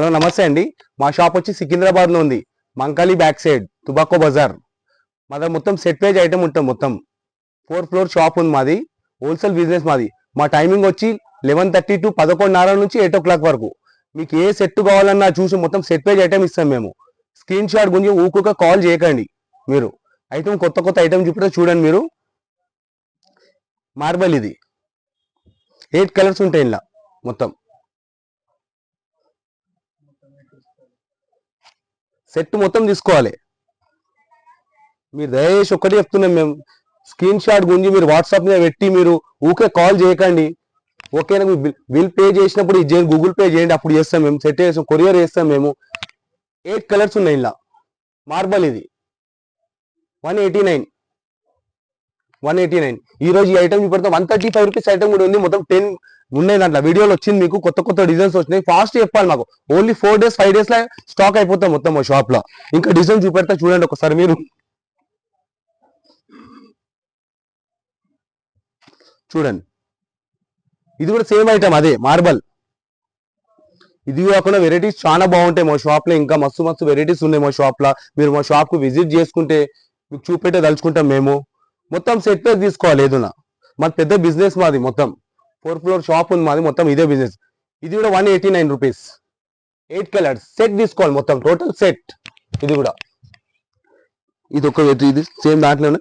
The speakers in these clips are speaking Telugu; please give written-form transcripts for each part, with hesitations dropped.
హలో నమస్తే అండి. మా షాప్ వచ్చి సికింద్రాబాద్లో ఉంది. మంకాలి బ్యాక్ సైడ్ తుబాకో బజార్. మా దగ్గర మొత్తం సెట్ పేజ్ ఐటమ్ ఉంటుంది. మొత్తం 4 ఫ్లోర్ షాప్ ఉంది మాది. హోల్సేల్ బిజినెస్ మాది. మా టైమింగ్ వచ్చి 11:30 టు 11:30 నుంచి 8 o'clock వరకు. మీకు ఏ సెట్ కావాలన్నా చూసి మొత్తం సెట్ పేజ్ ఐటమ్ ఇస్తాం మేము. స్క్రీన్ షాట్ గురించి ఊకుక కాల్ చేయకండి. మీరు ఐటమ్ కొత్త ఐటమ్ చూపితే చూడండి. మీరు మార్బల్ ఇది 8 కలర్స్ ఉంటాయి ఇలా మొత్తం. సెట్ మొత్తం తీసుకోవాలి. మీరు దయచేసి ఒక్కటి చెప్తున్నాం మేము, స్క్రీన్ షాట్ గురించి మీరు వాట్సాప్ మీద పెట్టి మీరు ఊకే కాల్ చేయకండి. ఓకేనా? బిల్ పే చేసినప్పుడు ఇది గూగుల్ పే చేయండి, అప్పుడు చేస్తాం మేము. సెట్ చేస్తాం, కొరియర్ చేస్తాం మేము. 8 కలర్స్ ఉన్నాయి ఇలా. మార్బల్ ఇది 189. ఈ రోజు ఈ ఐటమ్ చూపెడతాం. 135 రూపీస్ ఐటమ్ కూడా ఉంది. మొత్తం 10 ఉన్నాయి దాంట్లో. వీడియోలో వచ్చింది మీకు. కొత్త డిజైన్స్ వచ్చినాయి. ఫాస్ట్ చెప్పాలి మాకు. ఓన్లీ 4 days 5 days లో స్టాక్ అయిపోతాం మొత్తం మా షాప్ లో. ఇంకా డిజైన్ చూపెడతా చూడండి ఒకసారి. మీరు చూడండి, ఇది కూడా సేమ్ ఐటమ్, అదే మార్బల్. ఇది కాకుండా వెరైటీస్ చాలా బాగుంటాయి మా షాప్ లో. ఇంకా మస్తు వెరైటీస్ ఉన్నాయి మా షాప్ లో. మీరు మా షాప్ కు విజిట్ చేసుకుంటే మీకు చూపెట్టే తలుచుకుంటాం మేము. మొత్తం సెట్ పేజ్ తీసుకోవాలి ఏదైనా. మాది పెద్ద బిజినెస్ మాది. మొత్తం 4 ఫ్లోర్ షాప్ ఉంది మాది. మొత్తం ఇదే బిజినెస్. ఇది కూడా 189 రూపీస్. 8 కలర్స్ సెట్ తీసుకోవాలి మొత్తం, టోటల్ సెట్. ఇది కూడా ఇది సేమ్ దాంట్లోనే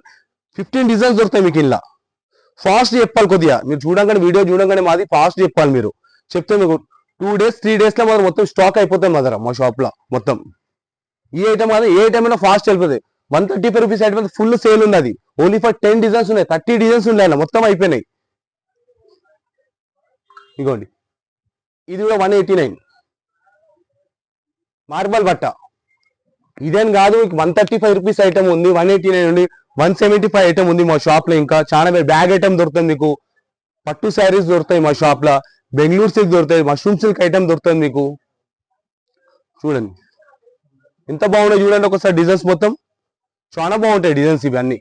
15 డిజైన్స్ దొరుకుతాయి మీకు ఇలా. ఫాస్ట్ చెప్పాలి కొద్దిగా. మీరు చూడంగానే వీడియో చూడంగానే మాది ఫాస్ట్ చెప్పాలి. మీరు చెప్తే మీకు 2 days 3 days లో మాది మొత్తం స్టాక్ అయిపోతాయి మా దగ్గర మా షాప్ లో మొత్తం. ఈ ఐటమ్ అది ఏ ఐటమ్ అయినా ఫాస్ట్ వెళ్ళిపోతాయి. 135 రూపీస్ ఐటమ్ ఫుల్ సేల్ ఉంది. అది ఓన్లీ ఫర్ 10 డిజైన్స్ ఉన్నాయి. 30 డిజైన్స్ ఉన్నాయి, మొత్తం అయిపోయినాయి. ఇగోండి, ఇది కూడా 189 మార్బల్ బట్ట. ఇదేం కాదు, 135 రూపీస్ ఐటమ్ ఉంది. 189 ఉంది. 175 ఐటమ్ ఉంది మా షాప్ లో. ఇంకా చాలా బ్యాగ్ ఐటమ్ దొరుకుతుంది మీకు. పట్టు శారీస్ దొరుకుతాయి మా షాప్ లో. బెంగళూరు సిల్క్ దొరుకుతాయి. మష్రూమ్ సిల్క్ ఐటమ్ దొరుకుతుంది మీకు. చూడండి ఎంత బాగున్నాయి. చూడండి ఒకసారి డిజైన్స్ మొత్తం చాలా బాగుంటాయి డిజైన్స్ ఇవన్నీ.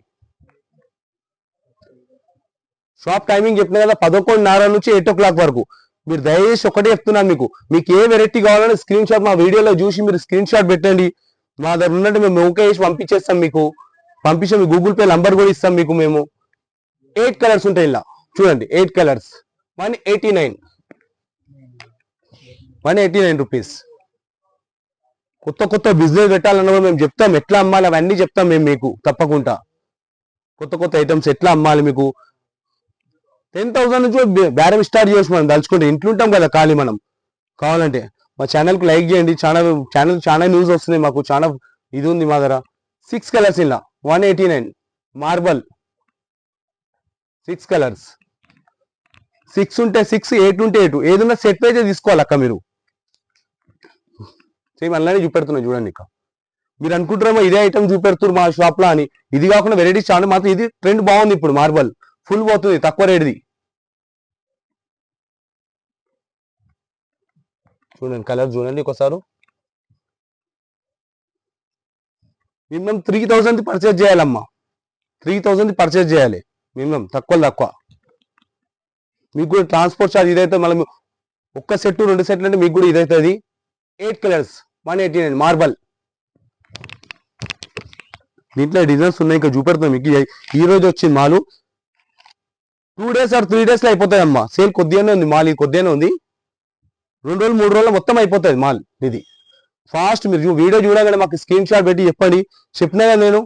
షాప్ టైమింగ్ చెప్పిన కదా, 11:30 నుంచి 8 o'clock వరకు. మీరు దయచేసి ఒకటే చెప్తున్నాను మీకు ఏ వెరైటీ కావాలని స్క్రీన్ షాట్ మా వీడియోలో చూసి మీరు స్క్రీన్ షాట్ పెట్టండి. మా దగ్గర ఉన్నట్టు మేము ఓకే చేసి పంపించేస్తాం మీకు. పంపించాం, గూగుల్ పే నంబర్ కూడా ఇస్తాం మీకు మేము. 8 కలర్స్ ఉంటాయి ఇలా. చూడండి 8 కలర్స్ 189 రూపీస్. కొత్త బిజినెస్ పెట్టాలన్న మేము చెప్తాం, ఎట్లా అమ్మాలి అవన్నీ చెప్తాం మేము మీకు. తప్పకుండా కొత్త ఐటమ్స్ ఎట్లా అమ్మాలి మీకు. 10,000 నుంచి బేరం స్టార్ట్ చేసి మనం తలుచుకుంటే ఇంట్లో ఉంటాం కదా ఖాళీ. మనం కావాలంటే మా ఛానల్కి లైక్ చేయండి. చాలా న్యూస్ వస్తున్నాయి మాకు. చాలా ఇది ఉంది మా దగ్గర. 6 కలర్స్ ఇలా 189 మార్బల్. 6 కలర్స్, 6 ఉంటే 6, 8 ఉంటే 8. ఏదన్నా సెట్ పేజే తీసుకోవాలి అక్క మీరు. సేమ్ అలానే చూపెడుతున్నాయి చూడండి. ఇక మీరు అనుకుంటారేమో ఇదే ఐటమ్ చూపెడుతున్నారు మా షాప్ లో అని. ఇది కాకుండా వెరైటీస్ చాలా. మాత్రం ఇది ట్రెండ్ బాగుంది ఇప్పుడు. మార్బల్ ఫుల్ పోతుంది తక్కువ రేట్ది. చూడండి కలర్ చూడండి ఒకసారి. మినిమం 3,000 పర్చేజ్ చేయాలమ్మా. 3,000 పర్చేజ్ చేయాలి మినిమం. తక్కువ మీకు కూడా ట్రాన్స్పోర్ట్ చార్జ్ ఇదైతే. మళ్ళీ ఒక్క సెట్ 2 సెట్లు అంటే మీకు కూడా ఇదైతుంది. 8 కలర్స్ 189 మార్బల్. దీంట్లో డిజైన్స్ ఉన్నాయి, ఇంకా చూపెడుతున్నాం మీకు. ఈ రోజు వచ్చింది మాలు. 2 days or 3 days లో అయిపోతాయి అమ్మా. సేల్ కొద్దిగానే ఉంది మాల్. ఇది కొద్దిగానే ఉంది. 2 రోజులు 3 రోజుల్లో మొత్తం అయిపోతుంది మాల్ ఇది. ఫాస్ట్ మీరు వీడియో చూడగానే మాకు స్క్రీన్ షాట్ పెట్టి చెప్పండి. చెప్పినా కదా నేను.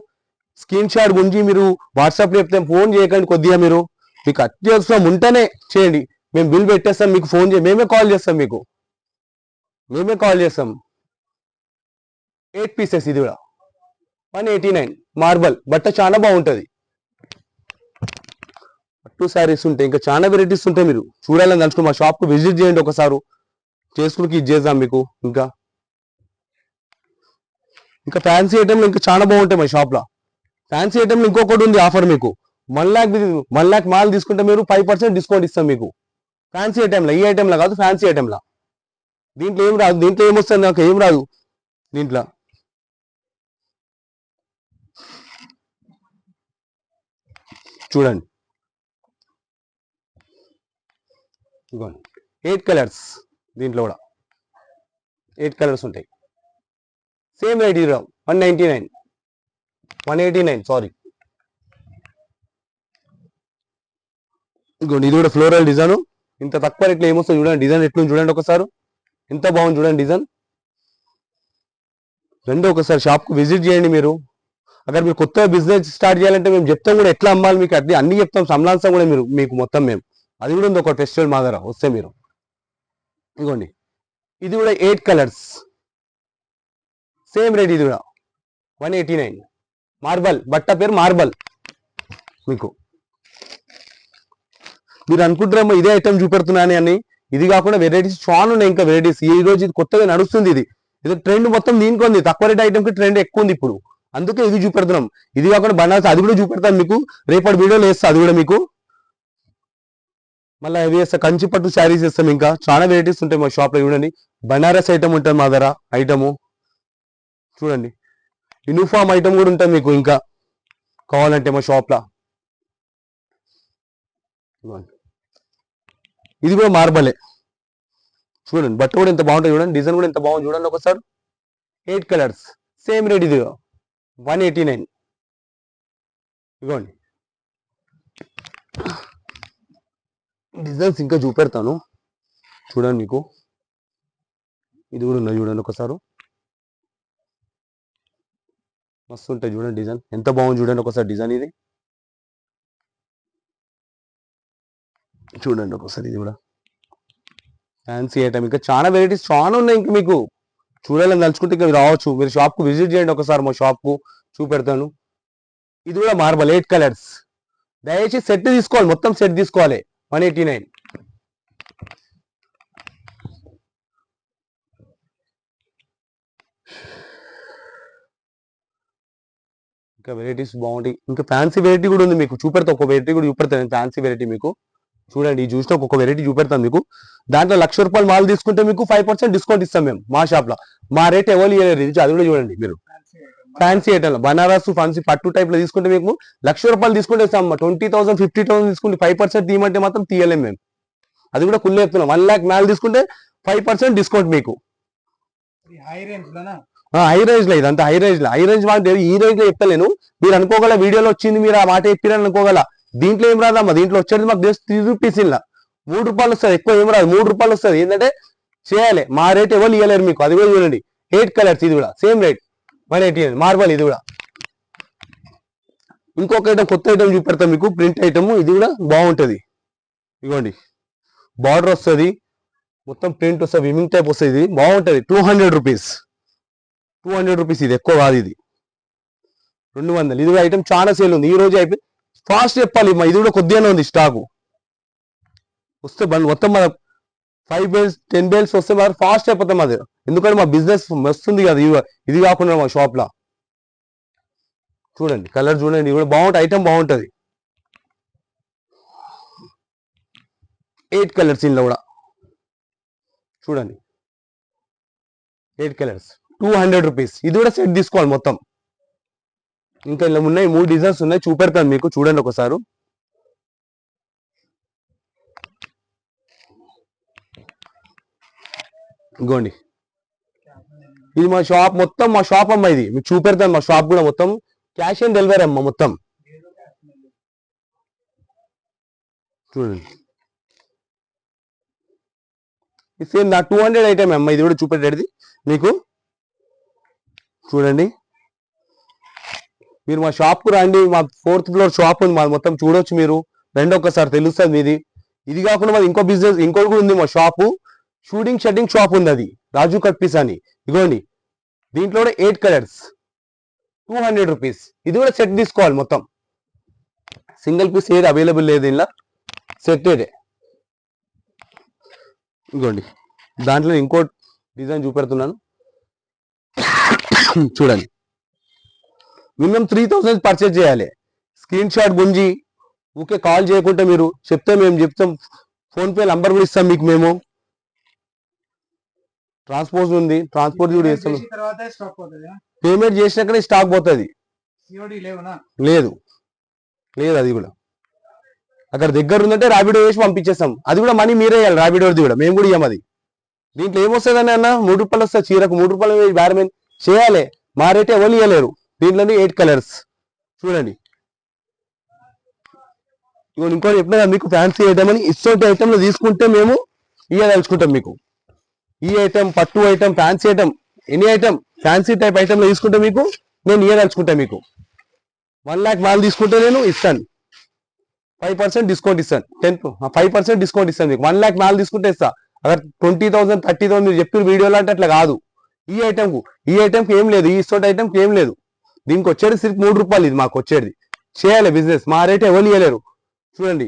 స్క్రీన్ షాట్ గురించి మీరు వాట్సాప్లో చెప్తే ఫోన్ చేయకండి. కొద్దిగా మీరు మీకు అత్యవసరం ఉంటేనే చేయండి. మేము బిల్ పెట్టేస్తాం, మీకు ఫోన్ మేమే కాల్ చేస్తాం మీకు. 8 పీసెస్ ఇది కూడా 189 మార్బల్ బట్ట. చాలా బాగుంటుంది. పట్టు శారీస్ ఉంటాయి, ఇంకా చాలా వెరైటీస్ ఉంటాయి. మీరు చూడాలని తలుచుకో మా షాప్కు విజిట్ చేయండి ఒకసారి. చేసుకుని ఇది చేద్దాం మీకు. ఇంకా ఫ్యాన్సీ ఐటమ్లు ఇంకా చాలా బాగుంటాయి మా షాప్లో. ఫ్యాన్సీ ఐటమ్లు ఇంకొకటి ఉంది ఆఫర్ మీకు. 1 lakh మాల్ తీసుకుంటే మీరు 5% డిస్కౌంట్ ఇస్తాం మీకు. ఫ్యాన్సీ ఐటమ్లో, ఈ ఐటమ్లో కాదు, ఫ్యాన్సీ ఐటమ్లో. దీంట్లో ఏం రాదు. దీంట్లో ఏమొస్తుంది నాకు ఏం రాదు. దీంట్లో చూడండి 8 కలర్స్. దీంట్లో కూడా 8 కలర్స్ ఉంటాయి. సేమ్ రేట్ ఇది 199 189 సారీ. ఇంకోండి ఇది కూడా ఫ్లోరల్ డిజైన్. ఇంత తక్కువ రేట్లో ఏమొస్తుంది చూడండి. డిజైన్ ఎట్లుంది చూడండి ఒకసారి. ఎంత బాగుంది చూడండి డిజైన్. రెండు ఒకసారి షాప్కు విజిట్ చేయండి మీరు. అगर మీరు కొత్త బిజినెస్ స్టార్ట్ చేయాలంటే మేము చెప్తాం కూడా ఎట్లా అమ్మాలి మీకు అన్ని చెప్తాం. సంలాన్సా కూడా మీరు మీకు మొత్తం మేము అది కూడా ఉంది ఒక ఫెస్టివల్ మా దగ్గర వస్తే మీరు. ఇదిగోండి ఇది కూడా 8 కలర్స్ సేమ్ రేట్. ఇది కూడా 189. మార్బల్ బట్ట పేరు మార్బల్. మీకు మీరు అనుకుంటారేమో ఇదే ఐటమ్ చూపెడుతున్నాను అని. ఇది కాకుండా వెరైటీస్ చాలా ఉన్నాయి. ఇంకా వెరైటీస్ ఈ రోజు ఇది కొత్తగా నడుస్తుంది. ఇది ట్రెండ్ మొత్తం దీనికి ఉంది. తక్కువ రేట్ ఐటమ్ కి ట్రెండ్ ఎక్కువ ఉంది ఇప్పుడు. అందుకే ఇది చూపెడుతున్నాం. ఇది కాకుండా బనారస్ అది కూడా చూపెడతాను మీకు. రేపటి వీడియోలో వేస్తా అది కూడా మీకు. మళ్ళీ అవి వేస్తా. కంచి పట్టు శారీస్ వేస్తాం. ఇంకా చాలా వెరైటీస్ ఉంటాయి మా షాప్ లో. చూడండి బనారస్ ఐటమ్ ఉంటుంది మా దగ్గర. ఐటము చూడండి. యూనిఫామ్ ఐటమ్ కూడా ఉంటుంది మీకు ఇంకా కావాలంటే మా షాప్ లో. ఇది కూడా మార్బలే. చూడండి బట్ట కూడా ఎంత బాగుంటుంది చూడండి. డిజైన్ కూడా ఎంత బాగుంది చూడండి ఒకసారి. 8 కలర్స్ సేమ్ రేట్. ఇది 189. ఇదిగోండి డిజైన్స్ ఇంకా చూపెడతాను చూడండి మీకు. ఇది కూడా ఉన్నది చూడండి ఒకసారి. మస్తు ఉంటాయి చూడండి డిజైన్. ఎంత బాగుంది చూడండి ఒకసారి డిజైన్. ఇది చూడండి ఒకసారి. ఇది కూడా ఫ్యాన్సీ ఐటమ్. ఇంకా చాలా వెరైటీస్ చాలా ఉన్నాయి. ఇంకా మీకు చూడాలని తలుచుకుంటే ఇంకా రావచ్చు. మీరు షాప్కు విజిట్ చేయండి ఒకసారి. మా షాప్కు చూపెడతాను. ఇది కూడా మార్బల్ 8 కలర్స్. దయచేసి సెట్ తీసుకోవాలి. మొత్తం సెట్ తీసుకోవాలి. 189. ఇంకా వెరైటీస్ బాగుంటాయి. ఇంకా ఫ్యాన్సీ వెరైటీ కూడా ఉంది మీకు. చూపెడతా ఒక వెరైటీ కూడా చూపెడతాను. ఫ్యాన్సీ వెరైటీ మీకు చూడండి. ఈ చూస్తే ఒక్కొక్క వెరైటీ చూపెడతాను మీకు. దాంట్లో ₹1,00,000 మాల్ తీసుకుంటే మీకు 5% డిస్కౌంట్ ఇస్తాం మేము మా షాప్ లో. మా రేట్ ఎవరు ఇవ్వలేరు. అది కూడా చూడండి మీరు. ఫ్యాన్సీ ఐటమ్ బనారస్ ఫ్యాన్సీ పట్టు టైప్ లో తీసుకుంటే మీకు ₹1,00,000 తీసుకుంటే ఇస్తాం. 20,000 50,000 తీసుకుంటే 5% తీయమంటే మాత్రం తీయలేం మేము. అది కూడా కుళ్ళు చెప్తున్నాం. 1 lakh మాల్ తీసుకుంటే 5% డిస్కౌంట్ మీకు. హై రేంజ్ లో ఇదంతా హై రేంజ్ లో. హై రేంజ్ మాకు ఈ రేంజ్ లో చెప్తలేను. మీరు అనుకోగల వీడియోలో వచ్చింది మీరు ఆ మాట చెప్పిరని అనుకోగల. దీంట్లో ఏం రాదమ్మా. దీంట్లో వచ్చేది మాకు జస్ట్ ₹3 ఇలా ₹3 వస్తుంది. ఎక్కువ ఏం రాదు. ₹3 వస్తుంది. ఏంటంటే చేయాలి. మా రేట్ ఎవరు ఇవ్వలేరు మీకు. అది కూడా చూడండి 8 కలర్స్. ఇది కూడా సేమ్ రేట్ 189. మార్బల్ ఇది కూడా. ఇంకొక ఐటమ్ కొత్త ఐటమ్ చూపెడతాం మీకు. Print item. ఇది కూడా బాగుంటది. ఇదిగోండి బార్డర్ వస్తుంది. మొత్తం ప్రింట్ వస్తుంది. విమింగ్ టైప్ వస్తుంది. ఇది బాగుంటది. ₹200. ₹200. ఇది ఎక్కువ కాదు. ఇది 200. ఇది ఐటమ్ చాలా సేల్ ఉంది. ఈ రోజు అయిపోయి ఫాస్ట్ చెప్పాలి. ఇది కూడా కొద్దిగానే ఉంది స్టాకు. వస్తే మొత్తం మన 5 బేల్స్ 10 బేల్స్ వస్తే మరి ఫాస్ట్ అయిపోతాం అది. ఎందుకంటే మా బిజినెస్ వస్తుంది కదా. ఇది కాకుండా మా షాప్ లో చూడండి కలర్ చూడండి. ఇది కూడా బాగుంటుంది. ఐటమ్ బాగుంటది. 8 కలర్స్ ఇందులో కూడా చూడండి. 8 కలర్స్ ₹200. ఇది కూడా సెట్ తీసుకోవాలి మొత్తం. ఇంకా ఇలా ఉన్నాయి 3 డిజైన్స్ ఉన్నాయి. చూపెడతాను మీకు. చూడండి ఒకసారి. ఇగోండి ఇది మా షాప్ మొత్తం. మా షాప్ అమ్మ. ఇది మీకు చూపెడతాను. మా షాప్ కూడా మొత్తం క్యాష్ ఆన్ డెలివరీ అమ్మ మొత్తం. చూడండి ఇది సేమ్ నా 200 ఐటమ్ అమ్మ. ఇది కూడా చూపెట్టేది మీకు. చూడండి మీరు మా షాప్కు రండి. మా 4th ఫ్లోర్ షాప్ ఉంది మాది. మొత్తం చూడొచ్చు మీరు. రెండు ఒక్కసారి తెలుస్తుంది మీది. ఇది కాకుండా మాది ఇంకో బిజినెస్ ఇంకోటి కూడా ఉంది. మా షాపు షూటింగ్ షట్టింగ్ షాప్ ఉంది. అది రాజు కట్ పీస్ అని. ఇగోండి దీంట్లో కూడా 8 కలర్స్ ₹200. ఇది కూడా సెట్ తీసుకోవాలి మొత్తం. సింగిల్ పీస్ ఏది అవైలబుల్ లేదు. ఇలా సెట్ ఏదే. ఇగోండి దాంట్లో ఇంకో డిజైన్ చూపెడుతున్నాను చూడండి. మినిమం 3,000 పర్చేజ్ చేయాలి. స్క్రీన్ షాట్ గుంజి ఊకే కాల్ చేయకుంటే మీరు చెప్తే మేము చెప్తాం. ఫోన్పే నంబర్ కూడా ఇస్తాం మీకు. మేము ట్రాన్స్పోర్ట్ ఉంది. ట్రాన్స్పోర్ట్ కూడా చేస్తాం. పేమెంట్ చేసినాకనే స్టాక్ పోతుంది. లేదు లేదు అది కూడా అక్కడ దగ్గర ఉందంటే ర్యాపిడో వేసి పంపించేస్తాం. అది కూడా మనీ మీరే వేయాలి. ర్యాపిడోది కూడా మేము కూడా ఇవ్వం. అది దీంట్లో ఏమొస్తుందని అన్న 3 రూపాయలు వస్తుంది చీరకు 3 రూపాయలు బేరమే చేయాలి. మా రేట్ ఎవరు ఇవ్వలేరు. దీంట్లోనే 8 కలర్స్ చూడండి. ఇంకోటి చెప్పినా మీకు ఫ్యాన్సీ ఐటమ్ అని ఇటువంటి ఐటమ్లో తీసుకుంటే మేము ఇవ్వదలుచుకుంటాం మీకు. ఈ ఐటమ్ పట్టు item fancy item any item fancy type ఐటమ్లో తీసుకుంటే మీకు నేను ఇవ్వదలుచుకుంటా. మీకు 1 lakh మాల్ తీసుకుంటే నేను ఇస్తాను 5% డిస్కౌంట్ ఇస్తాను. 5% డిస్కౌంట్ ఇస్తాను మీకు. 1 lakh మాల్ తీసుకుంటే ఇస్తా. అక్కడ 20,000 30,000 మీరు చెప్పిన వీడియోలో అంటే అట్లా కాదు. ఈ ఐటమ్కి ఏం లేదు. ఈ ఇటువంటి ఐటమ్కి ఏం లేదు. దీనికి వచ్చేది సిర్ఫ్ 3 రూపాయలు. ఇది మాకు వచ్చేది చేయాలి బిజినెస్. మా రేట్ ఎవరు ఇవ్వలేరు. చూడండి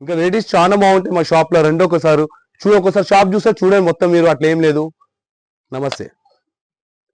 ఇంకా వెరైటీస్ చాలా బాగుంటాయి మా షాప్ లో. ఒకసారి షాప్ చూస్తే చూడండి మొత్తం మీరు. అట్లా ఏం లేదు. నమస్తే.